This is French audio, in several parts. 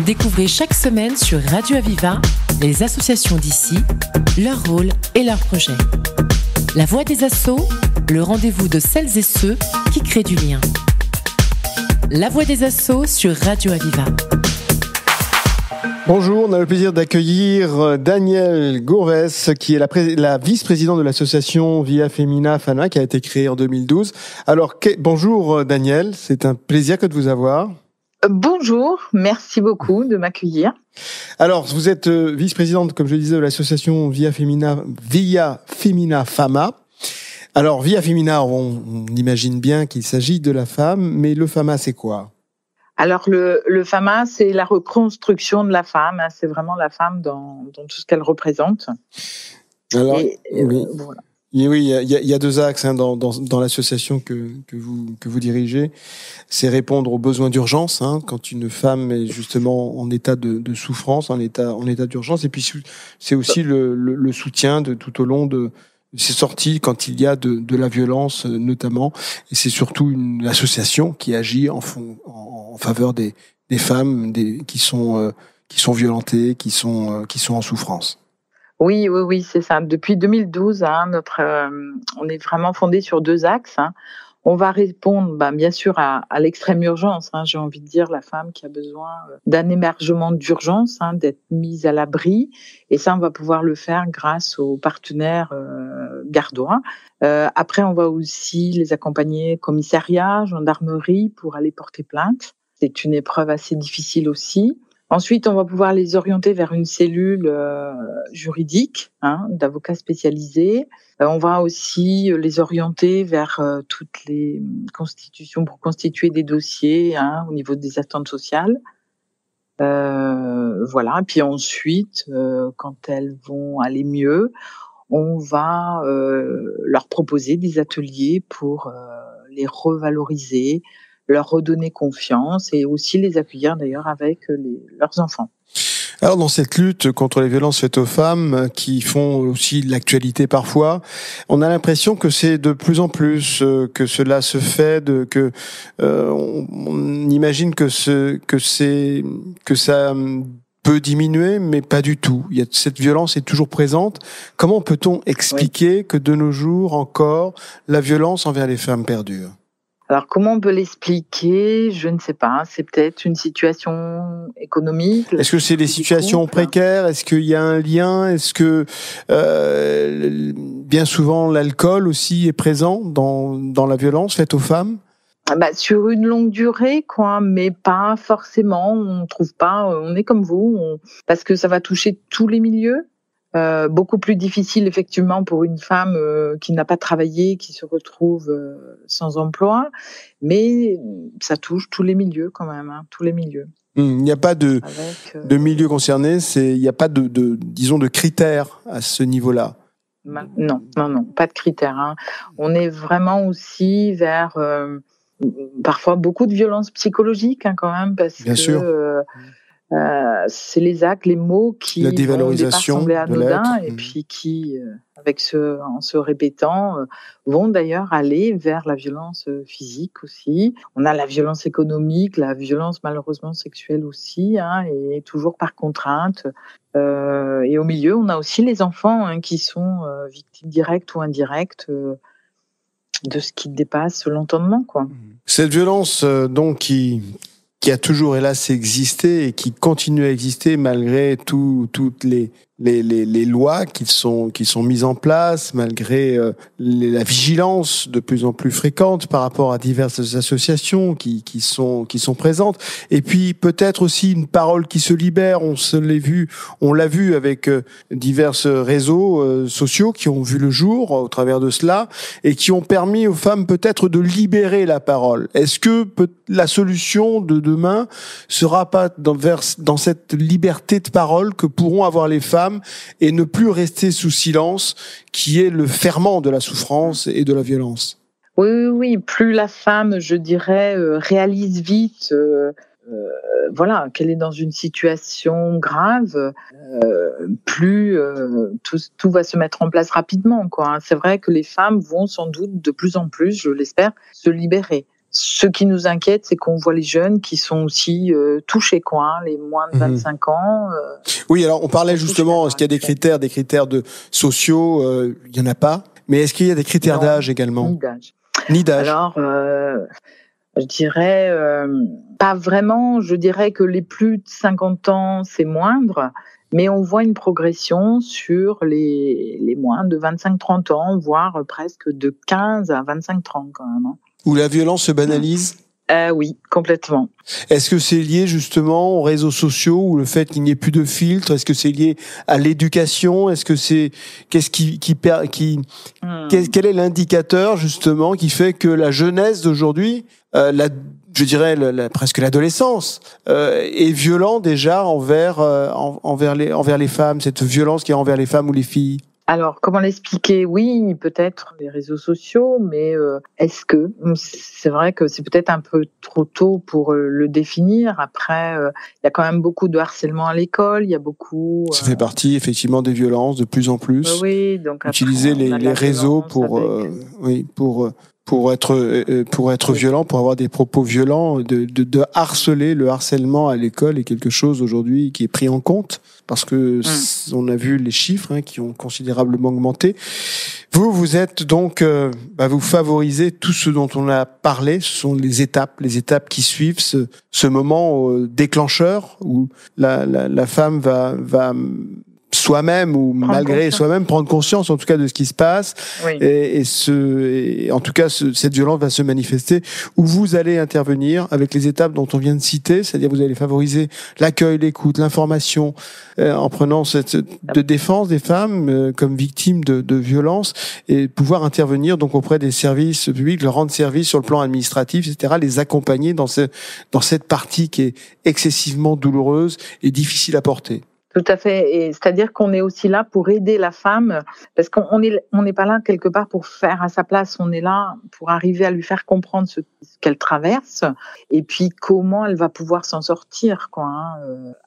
Découvrez chaque semaine sur Radio Aviva les associations d'ici, leur rôle et leurs projets. La Voix des Assos, le rendez-vous de celles et ceux qui créent du lien. La Voix des Assos sur Radio Aviva. Bonjour, on a le plaisir d'accueillir Danielle Gourès, qui est la vice-présidente de l'association Via Femina Fama, qui a été créée en 2012. Alors, bonjour Danielle, c'est un plaisir que de vous avoir. Bonjour, merci beaucoup de m'accueillir. Alors, vous êtes vice-présidente, comme je le disais, de l'association Via Femina Fama. Alors, Via Femina, on imagine bien qu'il s'agit de la femme, mais le Fama, c'est quoi ? Alors, le Fama, c'est la reconstruction de la femme. C'est vraiment la femme dans tout ce qu'elle représente. Alors, oui. Voilà. Oui, il y a deux axes dans l'association que vous dirigez. C'est répondre aux besoins d'urgence, quand une femme est justement en état de souffrance, en état d'urgence. Et puis, c'est aussi le soutien de tout au long de ces sorties quand il y a de la violence, notamment. Et c'est surtout une association qui agit en faveur des femmes qui sont violentées, qui sont en souffrance. Oui, c'est ça. Depuis 2012, on est vraiment fondé sur deux axes. On va répondre, bien sûr, à l'extrême urgence. J'ai envie de dire, la femme qui a besoin d'un hébergement d'urgence, d'être mise à l'abri. Et ça, on va pouvoir le faire grâce aux partenaires gardois. Après, on va aussi les accompagner commissariat, gendarmerie pour aller porter plainte. C'est une épreuve assez difficile aussi. Ensuite, on va pouvoir les orienter vers une cellule juridique, d'avocats spécialisés. On va aussi les orienter vers toutes les constitutions pour constituer des dossiers au niveau des attentes sociales. Voilà. Et puis ensuite, quand elles vont aller mieux, on va leur proposer des ateliers pour les revaloriser, leur redonner confiance et aussi les accueillir d'ailleurs avec leurs enfants. Alors dans cette lutte contre les violences faites aux femmes qui font aussi l'actualité parfois, on a l'impression que c'est de plus en plus que cela se fait, on imagine que ça peut diminuer, mais pas du tout. Cette violence est toujours présente. Comment peut-on expliquer que de nos jours encore la violence envers les femmes perdure ? Alors, comment on peut l'expliquer ? Je ne sais pas. C'est peut-être une situation économique. Est-ce que c'est des situations précaires ? Est-ce qu'il y a un lien ? Est-ce que bien souvent l'alcool aussi est présent dans la violence faite aux femmes ? Sur une longue durée, mais pas forcément. On trouve pas. On est comme vous, parce que ça va toucher tous les milieux. Beaucoup plus difficile effectivement pour une femme qui n'a pas travaillé, qui se retrouve sans emploi, mais ça touche tous les milieux quand même, tous les milieux. Il n'y a pas de milieu concerné, il n'y a pas de critères à ce niveau-là. Non, pas de critères. On est vraiment aussi vers parfois beaucoup de violences psychologiques quand même, parce Bien sûr. C'est les actes, les mots qui la dévalorisation vont sembler anodins et puis qui, en se répétant, vont d'ailleurs aller vers la violence physique aussi. On a la violence économique, la violence malheureusement sexuelle aussi, et toujours par contrainte. Et au milieu, on a aussi les enfants qui sont victimes directes ou indirectes de ce qui dépasse l'entendement, Cette violence donc qui a toujours hélas existé et qui continue à exister malgré toutes les lois qui sont mises en place, malgré la vigilance de plus en plus fréquente par rapport à diverses associations qui sont présentes, et puis peut-être aussi une parole qui se libère. On l'a vu avec divers réseaux sociaux qui ont vu le jour au travers de cela et qui ont permis aux femmes peut-être de libérer la parole. Est-ce que la solution de demain sera pas dans cette liberté de parole que pourront avoir les femmes et ne plus rester sous silence, qui est le ferment de la souffrance et de la violence? Oui. Plus la femme, je dirais, réalise vite qu'elle est dans une situation grave, plus tout va se mettre en place rapidement. C'est vrai que les femmes vont sans doute de plus en plus, je l'espère, se Ce qui nous inquiète, c'est qu'on voit les jeunes qui sont aussi touchés, les moins de 25 ans. Oui, alors on parlait justement, est-ce qu'il y a des critères sociaux, il y en a pas, mais est-ce qu'il y a des critères d'âge également? Ni d'âge. Alors, je dirais pas vraiment. Je dirais que les plus de 50 ans, c'est moindre. Mais on voit une progression sur les moins de 25-30 ans, voire presque de 15 à 25-30 quand même. Où la violence se banalise? Oui, complètement. Est-ce que c'est lié justement aux réseaux sociaux ou le fait qu'il n'y ait plus de filtres? Est-ce que c'est lié à l'éducation? Est-ce que c'est quel est l'indicateur justement qui fait que la jeunesse d'aujourd'hui, je dirais presque l'adolescence, est violent déjà envers les femmes, cette violence qui est envers les femmes ou les filles? Alors, comment l'expliquer? Oui, peut-être les réseaux sociaux, mais est-ce que c'est vrai que c'est peut-être un peu trop tôt pour le définir. Après, il y a quand même beaucoup de harcèlement à l'école, il y a beaucoup. Ça fait partie effectivement des violences de plus en plus. Oui, donc utiliser les réseaux pour être violent, pour avoir des propos violents, de harceler. Le harcèlement à l'école est quelque chose aujourd'hui qui est pris en compte parce que on a vu les chiffres qui ont considérablement augmenté. Vous êtes donc, vous favorisez tout ce dont on a parlé. Ce sont les étapes qui suivent ce moment déclencheur où la femme va soi-même ou malgré soi-même prendre conscience en tout cas de ce qui se passe. Oui. Et en tout cas cette violence va se manifester où vous allez intervenir avec les étapes dont on vient de citer, c'est-à-dire vous allez favoriser l'accueil, l'écoute, l'information en prenant de défense des femmes comme victimes de violences et pouvoir intervenir donc auprès des services publics, leur rendre service sur le plan administratif, etc., les accompagner dans cette partie qui est excessivement douloureuse et difficile à porter. Tout à fait. Et c'est-à-dire qu'on est aussi là pour aider la femme, parce qu'on n'est pas là quelque part pour faire à sa place. On est là pour arriver à lui faire comprendre ce qu'elle traverse et puis comment elle va pouvoir s'en sortir,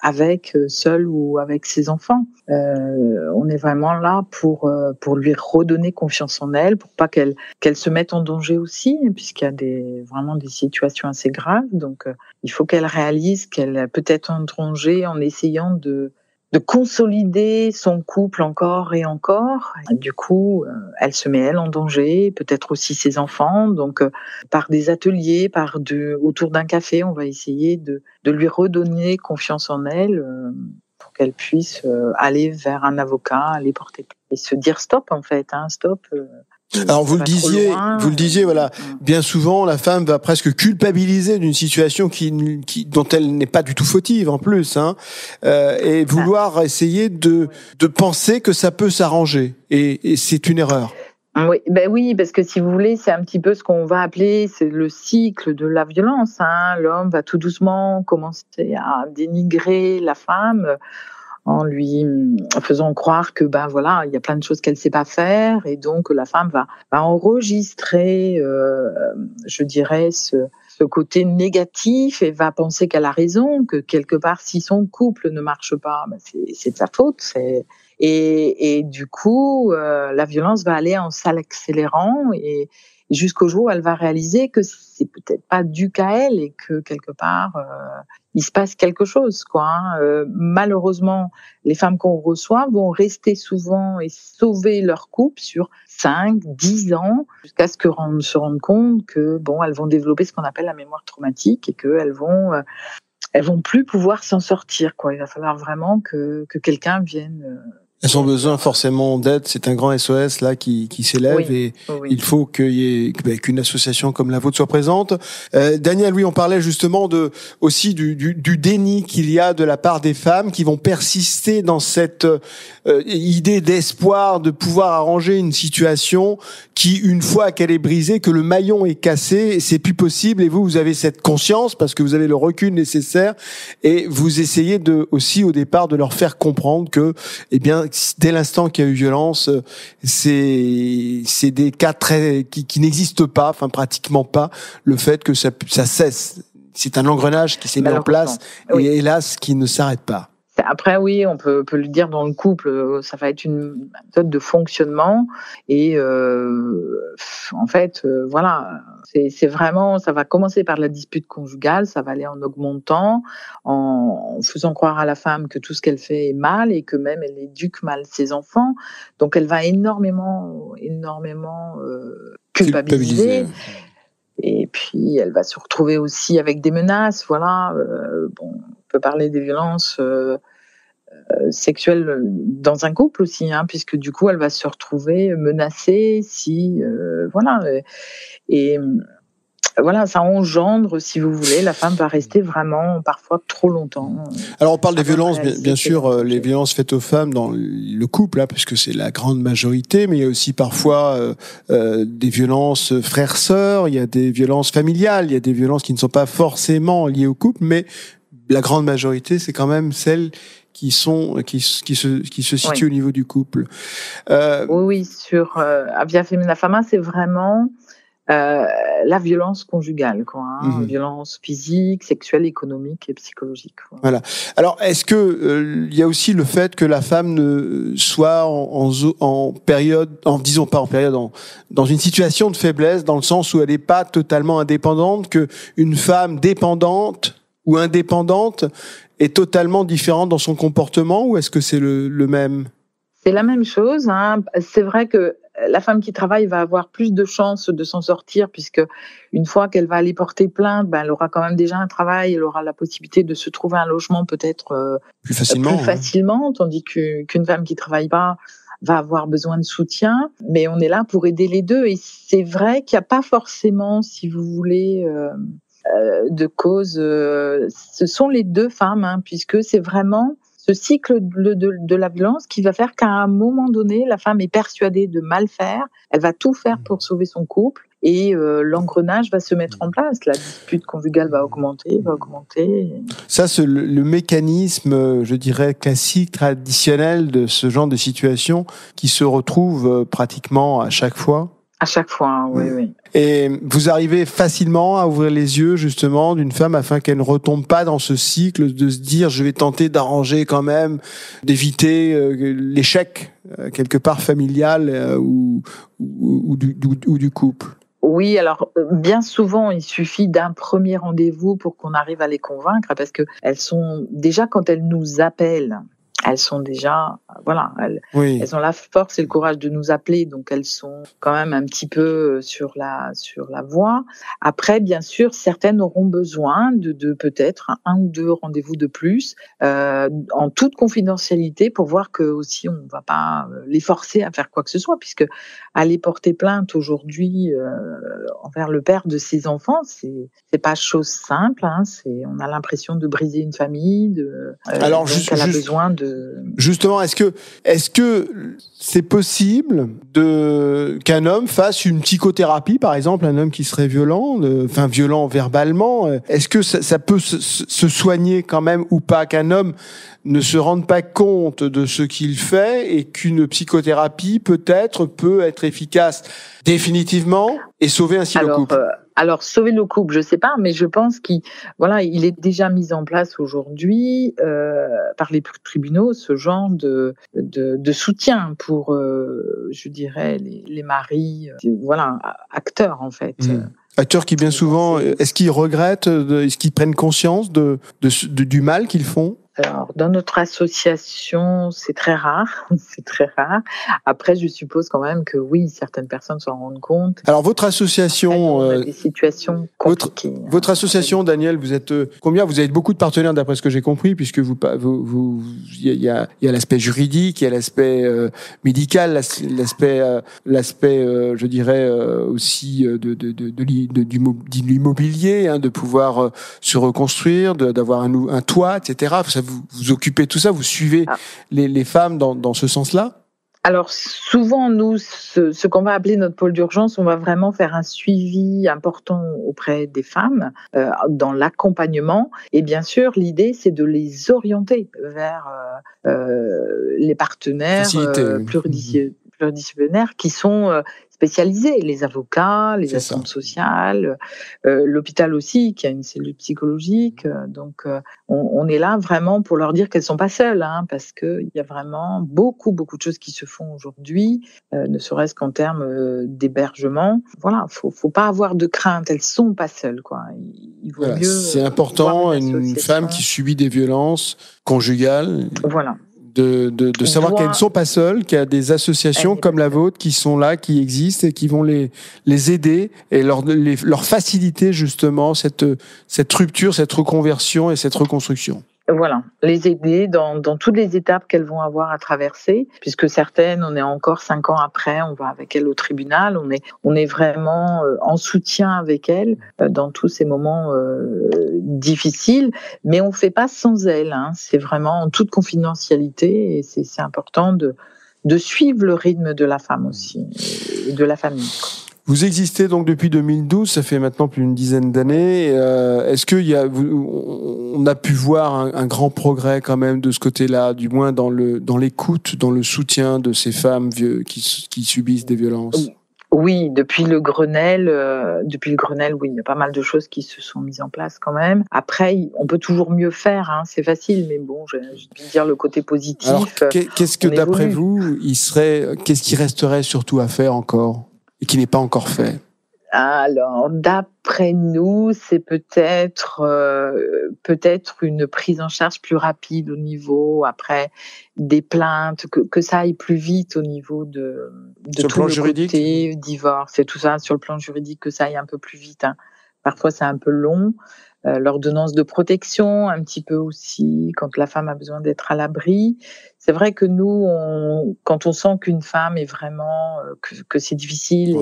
avec seule ou avec ses enfants. On est vraiment là pour lui redonner confiance en elle, pour pas qu'elle se mette en danger aussi, puisqu'il y a vraiment des situations assez graves. Donc, il faut qu'elle réalise qu'elle peut être en danger en essayant de consolider son couple encore et encore. Du coup, elle se met elle en danger, peut-être aussi ses enfants. Donc, par des ateliers, autour d'un café, on va essayer de lui redonner confiance en elle pour qu'elle puisse aller vers un avocat, aller porter plainte et se dire stop en fait, stop. Alors vous le disiez, voilà. Bien souvent, la femme va presque culpabiliser d'une situation dont elle n'est pas du tout fautive en plus, et vouloir essayer de penser que ça peut s'arranger. Et c'est une erreur. Oui, parce que si vous voulez, c'est un petit peu ce qu'on va appeler, c'est le cycle de la violence. L'homme va tout doucement commencer à dénigrer la femme en lui faisant croire que il y a plein de choses qu'elle sait pas faire et donc la femme va enregistrer je dirais ce côté négatif et va penser qu'elle a raison, que quelque part si son couple ne marche pas, c'est de sa faute, et du coup la violence va aller en s'accélérant et jusqu'au jour où elle va réaliser que c'est peut-être pas dû qu'à elle et que quelque part il se passe quelque chose, Malheureusement, les femmes qu'on reçoit vont rester souvent et sauver leur couple sur 5, 10 ans jusqu'à ce qu'on se rende compte que elles vont développer ce qu'on appelle la mémoire traumatique et qu'elles vont plus pouvoir s'en sortir, Il va falloir vraiment que quelqu'un vienne. Elles ont besoin forcément d'aide. C'est un grand SOS là qui s'élève et il faut qu'une association comme la vôtre soit présente. Daniel, oui, on parlait justement aussi du déni qu'il y a de la part des femmes qui vont persister dans cette idée d'espoir de pouvoir arranger une situation qui, une fois qu'elle est brisée, que le maillon est cassé, c'est plus possible. Et vous avez cette conscience parce que vous avez le recul nécessaire et vous essayez aussi au départ de leur faire comprendre que, dès l'instant qu'il y a eu violence, c'est des cas qui n'existent pas, pratiquement pas, le fait que ça cesse. C'est un engrenage qui s'est mis en place et hélas qui ne s'arrête pas. Après, oui, on peut le dire dans le couple, ça va être une méthode de fonctionnement et en fait, voilà, c'est vraiment, ça va commencer par la dispute conjugale, ça va aller en augmentant, en faisant croire à la femme que tout ce qu'elle fait est mal et que même elle éduque mal ses enfants. Donc, elle va énormément culpabiliser. Et puis, elle va se retrouver aussi avec des menaces. Voilà, on peut parler des violences sexuelle dans un couple aussi, puisque du coup elle va se retrouver menacée si et voilà, ça engendre, si vous voulez, la femme va rester vraiment parfois trop longtemps. Alors on parle des violences, bien sûr, les violences faites aux femmes dans le couple, puisque c'est la grande majorité, mais il y a aussi parfois des violences frères-sœurs, il y a des violences familiales, il y a des violences qui ne sont pas forcément liées au couple, mais la grande majorité, c'est quand même celles qui se situent au niveau du couple. Oui, sur Via Femina Fama, c'est vraiment la violence conjugale, violence physique, sexuelle, économique et psychologique. Voilà. Alors, est-ce que il y a aussi le fait que la femme ne soit dans une situation de faiblesse, dans le sens où elle n'est pas totalement indépendante, que une femme dépendante ou indépendante est totalement différente dans son comportement, ou est-ce que c'est le même ? C'est la même chose. C'est vrai que la femme qui travaille va avoir plus de chances de s'en sortir, puisque une fois qu'elle va aller porter plainte, elle aura quand même déjà un travail, elle aura la possibilité de se trouver un logement peut-être plus facilement, tandis qu'une femme qui travaille pas va avoir besoin de soutien. Mais on est là pour aider les deux. Et c'est vrai qu'il n'y a pas forcément, si vous voulez, de cause. Ce sont les deux femmes, puisque c'est vraiment ce cycle de la violence qui va faire qu'à un moment donné, la femme est persuadée de mal faire, elle va tout faire pour sauver son couple et l'engrenage va se mettre en place. La dispute conjugale va augmenter. Ça, c'est le mécanisme, je dirais, classique, traditionnel de ce genre de situation qui se retrouve pratiquement à chaque fois. À chaque fois, oui. Et vous arrivez facilement à ouvrir les yeux, justement, d'une femme afin qu'elle ne retombe pas dans ce cycle de se dire je vais tenter d'arranger quand même, d'éviter l'échec, quelque part familial ou du couple. Oui, alors bien souvent, il suffit d'un premier rendez-vous pour qu'on arrive à les convaincre, parce que elles sont déjà, quand elles nous appellent, elles sont déjà, elles ont la force et le courage de nous appeler, donc elles sont quand même un petit peu sur la voie. Après, bien sûr, certaines auront besoin de peut-être un ou deux rendez-vous de plus, en toute confidentialité, pour voir que aussi on va pas les forcer à faire quoi que ce soit, puisque aller porter plainte aujourd'hui envers le père de ses enfants, c'est pas chose simple. On a l'impression de briser une famille. Alors, donc elle a besoin de. Justement, est-ce que c'est possible qu'un homme fasse une psychothérapie, par exemple, un homme qui serait violent verbalement, est-ce que ça peut se soigner quand même ou pas, qu'un homme ne se rende pas compte de ce qu'il fait et qu'une psychothérapie peut être efficace définitivement et sauver ainsi le couple? Alors, sauver le couple, je sais pas, mais je pense qu'il est déjà mis en place aujourd'hui par les tribunaux, ce genre de soutien pour, je dirais, les maris, acteurs en fait. Acteurs qui bien souvent, est-ce qu'ils regrettent, est-ce qu'ils prennent conscience du mal qu'ils font? Alors, dans notre association, c'est très rare. Après, je suppose quand même que oui, certaines personnes s'en rendent compte. Alors, votre association... on a des situations compliquées. Votre association, Daniel, vous êtes combien? Vous avez beaucoup de partenaires, d'après ce que j'ai compris, puisque il y a l'aspect juridique, il y a l'aspect médical, l'aspect, je dirais, aussi de l'immobilier, de pouvoir se reconstruire, d'avoir un toit, etc. Vous occupez tout ça, vous suivez les femmes dans ce sens-là? Alors souvent, nous, ce qu'on va appeler notre pôle d'urgence, on va vraiment faire un suivi important auprès des femmes dans l'accompagnement. Et bien sûr, l'idée, c'est de les orienter vers les partenaires pluridisciplinaires qui sont spécialisés, les avocats, les assistantes sociales, l'hôpital aussi qui a une cellule psychologique. Donc on est là vraiment pour leur dire qu'elles sont pas seules, parce que il y a vraiment beaucoup de choses qui se font aujourd'hui, ne serait-ce qu'en termes d'hébergement. Voilà, faut pas avoir de crainte, elles sont pas seules, quoi. Il vaut mieux. C'est important, une femme qui subit des violences conjugales. Voilà. De savoir qu'elles ne sont pas seules, qu'il y a des associations comme la vôtre qui sont là, qui existent et qui vont les aider et leur faciliter justement cette rupture, cette reconversion et cette reconstruction. Voilà, les aider dans toutes les étapes qu'elles vont avoir à traverser, puisque certaines, on est encore 5 ans après, on va avec elles au tribunal, on est vraiment en soutien avec elles dans tous ces moments difficiles, mais on fait pas sans elles, c'est vraiment en toute confidentialité et c'est important de suivre le rythme de la femme aussi et de la famille. Vous existez donc depuis 2012, ça fait maintenant plus d'une dizaine d'années. Est-ce on a pu voir un grand progrès quand même de ce côté-là, du moins dans l'écoute, dans le soutien de ces femmes qui subissent des violences? Oui, depuis le Grenelle, oui, il y a pas mal de choses qui se sont mises en place quand même. Après, on peut toujours mieux faire, c'est facile, mais bon, je vais dire le côté positif. Alors, qu'est-ce que d'après vous, qu'est-ce qui resterait surtout à faire encore? Et qui n'est pas encore fait? Alors, d'après nous, c'est peut-être une prise en charge plus rapide au niveau, après, des plaintes, que ça aille plus vite au niveau de sur tout le plan juridique, côté divorce et tout ça, sur le plan juridique, que ça aille un peu plus vite. Parfois, c'est un peu long. L'ordonnance de protection, un petit peu aussi, quand la femme a besoin d'être à l'abri. C'est vrai que nous, quand on sent qu'une femme est vraiment, que c'est difficile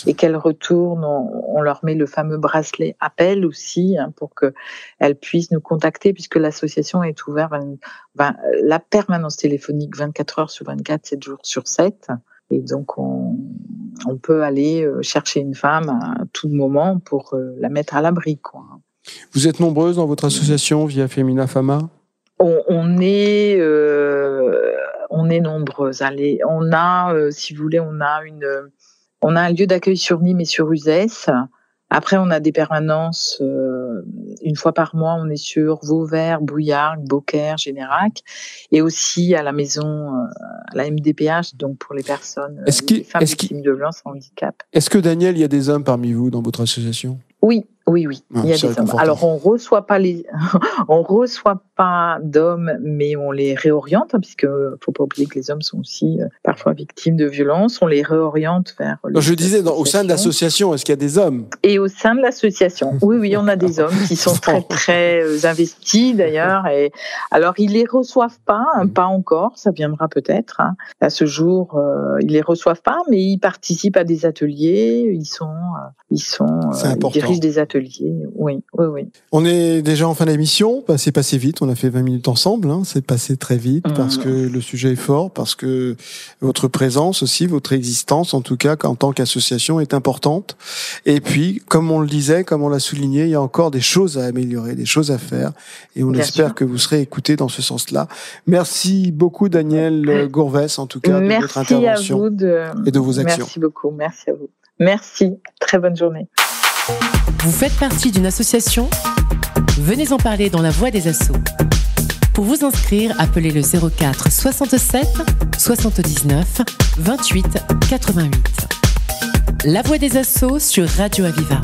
et qu'elle retourne, on leur met le fameux bracelet appel aussi, pour qu'elle puisse nous contacter, puisque l'association est ouverte, la permanence téléphonique 24 heures sur 24, 7 jours sur 7. Et donc, on peut aller chercher une femme à tout moment pour la mettre à l'abri, quoi. Vous êtes nombreuses dans votre association Via Femina Fama? On est nombreuses. Allez, on a, si vous voulez, on a un lieu d'accueil sur Nîmes et sur Uzès. Après, on a des permanences, une fois par mois, on est sur Vauvert, Bouillargues, Beaucaire, Générac, et aussi à la maison, à la MDPH, donc pour les personnes, les femmes victimes de violences et handicap. Est-ce que, Daniel, il y a des hommes parmi vous dans votre association? Oui. Il y a des hommes. Alors, on reçoit pas d'hommes, mais on les réoriente, puisque faut pas oublier que les hommes sont aussi parfois victimes de violences. On les réoriente vers. Je disais, au sein de l'association, est-ce qu'il y a des hommes? Et au sein de l'association, oui, on a des hommes qui sont très très investis d'ailleurs. Et alors, ils les reçoivent pas encore. Ça viendra peut-être. À ce jour, ils les reçoivent pas, mais ils participent à des ateliers. Ils dirigent des ateliers. Oui. On est déjà en fin d'émission. C'est passé vite. On a fait 20 minutes ensemble. C'est passé très vite parce que le sujet est fort, parce que votre présence aussi, votre existence, en tout cas, en tant qu'association, est importante. Et puis, comme on le disait, comme on l'a souligné, il y a encore des choses à améliorer, des choses à faire. Et on espère que vous serez écoutés dans ce sens-là. Merci beaucoup, Danielle Gourvès, en tout cas, de votre intervention et de vos actions. Merci beaucoup. Merci à vous. Merci. Très bonne journée. Vous faites partie d'une association? Venez en parler dans la Voix des Assos. Pour vous inscrire, appelez le 04 67 79 28 88. La Voix des Assos sur Radio Aviva.